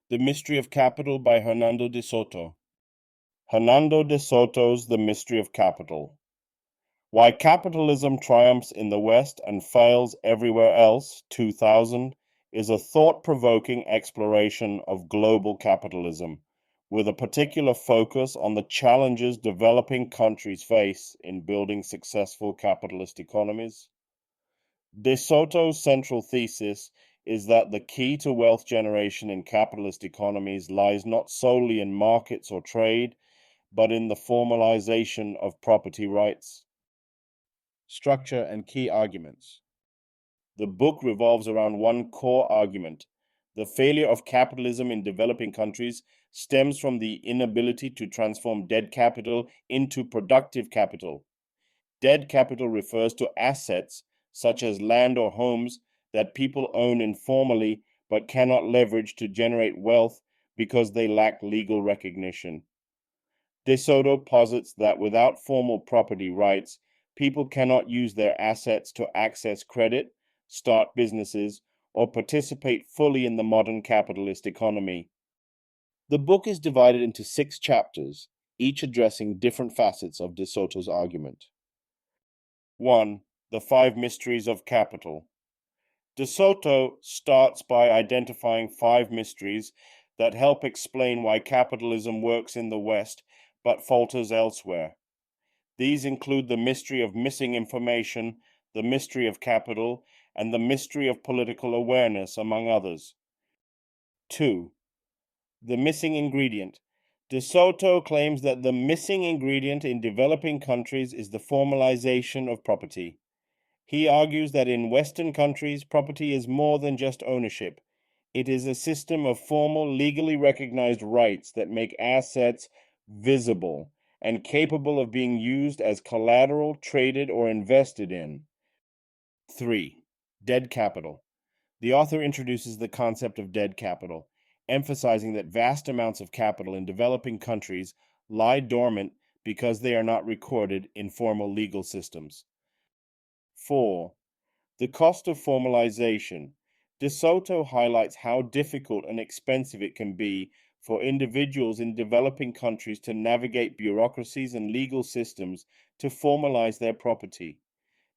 The Mystery of Capital by Hernando de Soto. Hernando de Soto's The Mystery of Capital. Why Capitalism Triumphs in the West and Fails Everywhere Else, 2000, is a thought-provoking exploration of global capitalism, with a particular focus on the challenges developing countries face in building successful capitalist economies. De Soto's central thesis is that the key to wealth generation in capitalist economies lies not solely in markets or trade, but in the formalization of property rights. Structure and key arguments. The book revolves around one core argument. The failure of capitalism in developing countries stems from the inability to transform dead capital into productive capital. Dead capital refers to assets such as land or homes that people own informally but cannot leverage to generate wealth because they lack legal recognition. De Soto posits that without formal property rights, people cannot use their assets to access credit, start businesses, or participate fully in the modern capitalist economy. The book is divided into 6 chapters, each addressing different facets of De Soto's argument. 1. The 5 Mysteries of Capital. De Soto starts by identifying 5 mysteries that help explain why capitalism works in the West but falters elsewhere. These include the mystery of missing information, the mystery of capital, and the mystery of political awareness, among others. 2. The missing ingredient. De Soto claims that the missing ingredient in developing countries is the formalization of property. He argues that in Western countries, property is more than just ownership. It is a system of formal, legally recognized rights that make assets visible and capable of being used as collateral, traded, or invested in. 3. Dead capital. The author introduces the concept of dead capital, emphasizing that vast amounts of capital in developing countries lie dormant because they are not recorded in formal legal systems. 4. The cost of formalization. De Soto highlights how difficult and expensive it can be for individuals in developing countries to navigate bureaucracies and legal systems to formalize their property.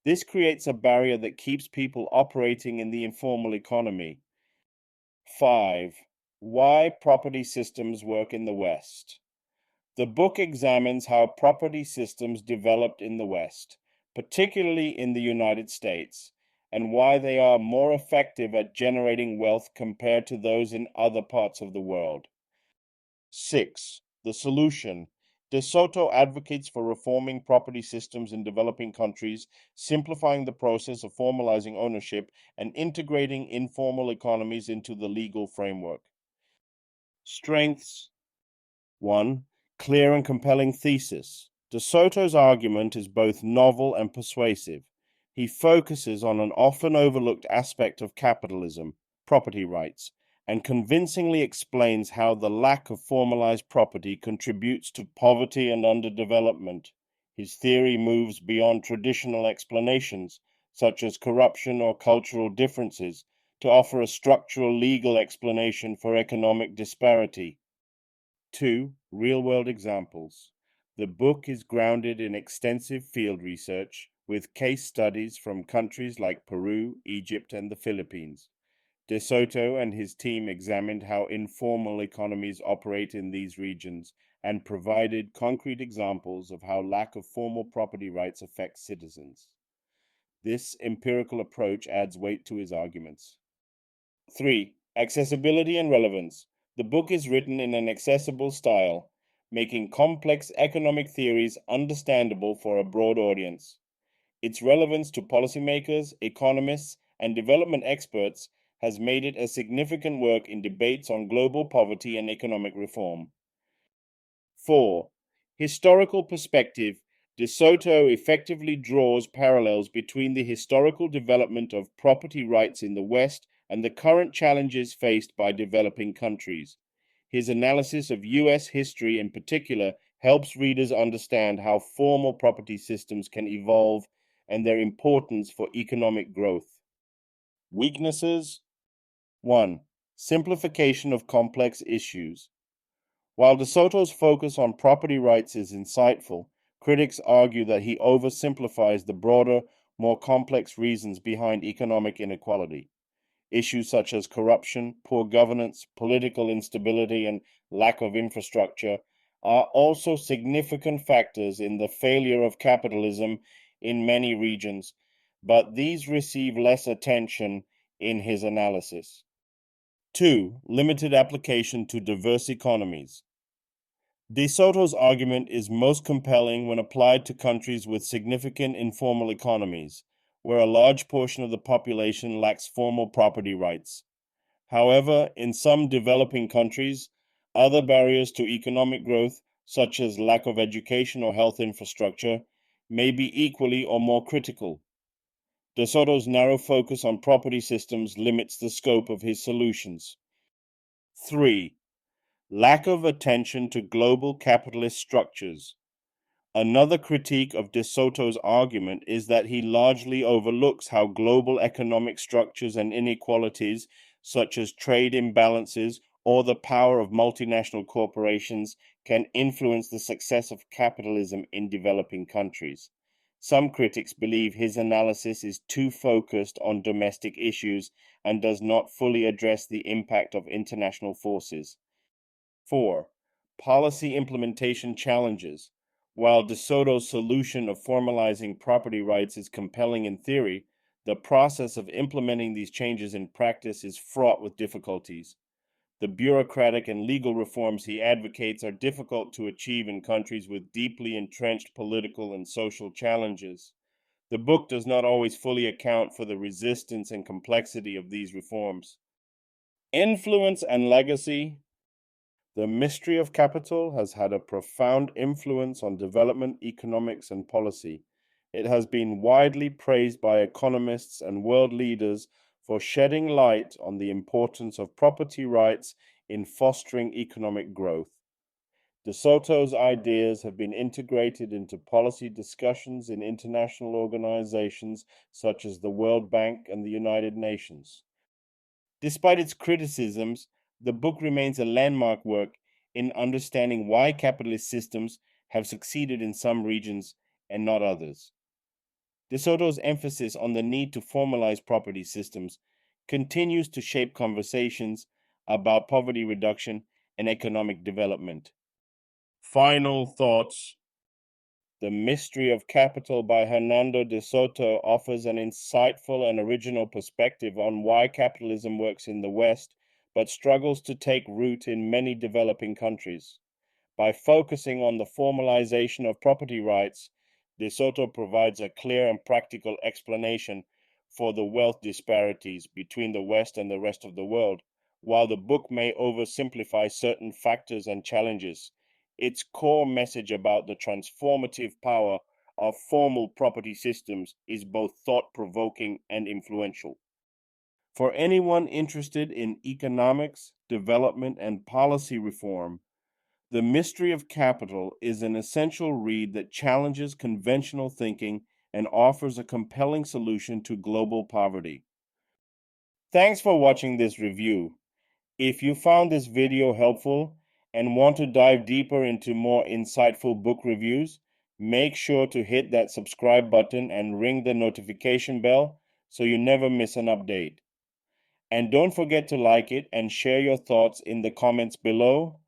This creates a barrier that keeps people operating in the informal economy. 5. Why property systems work in the West. The book examines how property systems developed in the West, particularly in the United States, and why they are more effective at generating wealth compared to those in other parts of the world. 6. The solution. De Soto advocates for reforming property systems in developing countries, simplifying the process of formalizing ownership, and integrating informal economies into the legal framework. Strengths. 1. Clear and compelling thesis. De Soto's argument is both novel and persuasive. He focuses on an often overlooked aspect of capitalism, property rights, and convincingly explains how the lack of formalized property contributes to poverty and underdevelopment. His theory moves beyond traditional explanations, such as corruption or cultural differences, to offer a structural legal explanation for economic disparity. 2. Real-world examples. The book is grounded in extensive field research with case studies from countries like Peru, Egypt, and the Philippines. De Soto and his team examined how informal economies operate in these regions and provided concrete examples of how lack of formal property rights affects citizens. This empirical approach adds weight to his arguments. 3. Accessibility and relevance. The book is written in an accessible style, making complex economic theories understandable for a broad audience. Its relevance to policymakers, economists, and development experts has made it a significant work in debates on global poverty and economic reform. 4. Historical perspective. De Soto effectively draws parallels between the historical development of property rights in the West and the current challenges faced by developing countries. His analysis of U.S. history in particular helps readers understand how formal property systems can evolve and their importance for economic growth. Weaknesses. 1. simplification of complex issues. While De Soto's focus on property rights is insightful, critics argue that he oversimplifies the broader, more complex reasons behind economic inequality. Issues such as corruption, poor governance, political instability, and lack of infrastructure are also significant factors in the failure of capitalism in many regions, but these receive less attention in his analysis. 2. Limited application to diverse economies. De Soto's argument is most compelling when applied to countries with significant informal economies, where a large portion of the population lacks formal property rights. However, in some developing countries, other barriers to economic growth, such as lack of education or health infrastructure, may be equally or more critical. De Soto's narrow focus on property systems limits the scope of his solutions. 3. Lack of attention to global capitalist structures. Another critique of De Soto's argument is that he largely overlooks how global economic structures and inequalities, such as trade imbalances or the power of multinational corporations, can influence the success of capitalism in developing countries. Some critics believe his analysis is too focused on domestic issues and does not fully address the impact of international forces. 4. Policy implementation challenges. While De Soto's solution of formalizing property rights is compelling in theory, the process of implementing these changes in practice is fraught with difficulties. The bureaucratic and legal reforms he advocates are difficult to achieve in countries with deeply entrenched political and social challenges. The book does not always fully account for the resistance and complexity of these reforms. Influence and legacy. The mystery of capital has had a profound influence on development, economics, and policy. It has been widely praised by economists and world leaders for shedding light on the importance of property rights in fostering economic growth. De Soto's ideas have been integrated into policy discussions in international organizations such as the World Bank and the United Nations. Despite its criticisms, the book remains a landmark work in understanding why capitalist systems have succeeded in some regions and not others. De Soto's emphasis on the need to formalize property systems continues to shape conversations about poverty reduction and economic development. Final thoughts. The Mystery of Capital by Hernando de Soto offers an insightful and original perspective on why capitalism works in the West but struggles to take root in many developing countries. By focusing on the formalization of property rights, De Soto provides a clear and practical explanation for the wealth disparities between the West and the rest of the world. While the book may oversimplify certain factors and challenges, its core message about the transformative power of formal property systems is both thought-provoking and influential. For anyone interested in economics, development, and policy reform, The Mystery of Capital is an essential read that challenges conventional thinking and offers a compelling solution to global poverty. Thanks for watching this review. If you found this video helpful and want to dive deeper into more insightful book reviews, make sure to hit that subscribe button and ring the notification bell so you never miss an update. And don't forget to like it and share your thoughts in the comments below.